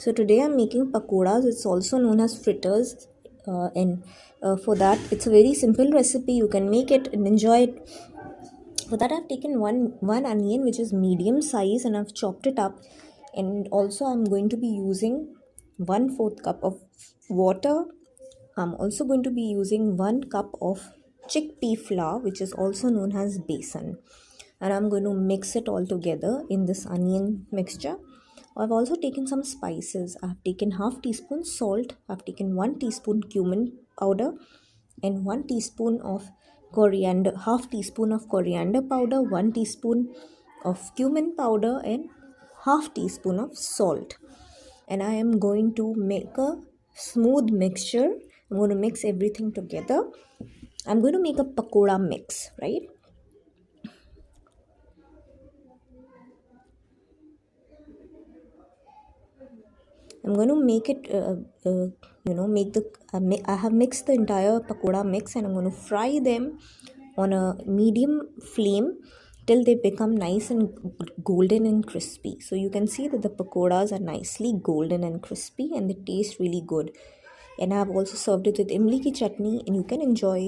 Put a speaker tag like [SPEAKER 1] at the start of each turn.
[SPEAKER 1] So today I'm making pakoras. It's also known as fritters. And for that, it's a very simple recipe. You can make it and enjoy it. For that, I've taken one onion which is medium size and I've chopped it up. And also, I'm going to be using 1/4 cup of water. I'm also going to be using 1 cup of chickpea flour, which is also known as besan, and I'm going to mix it all together in this onion mixture. I've also taken some spices. I've taken half teaspoon salt, I've taken 1 teaspoon cumin powder, and 1 teaspoon of coriander, half teaspoon of coriander powder, 1 teaspoon of cumin powder, and half teaspoon of salt. And I am going to make a smooth mixture. I'm going to mix everything together. I'm going to make a pakora mix, right? I'm going to make it, make the. I have mixed the entire pakora mix, and I'm going to fry them on a medium flame till they become nice and golden and crispy. So you can see that the pakoras are nicely golden and crispy, and they taste really good. And I have also served it with imli ki chutney, and you can enjoy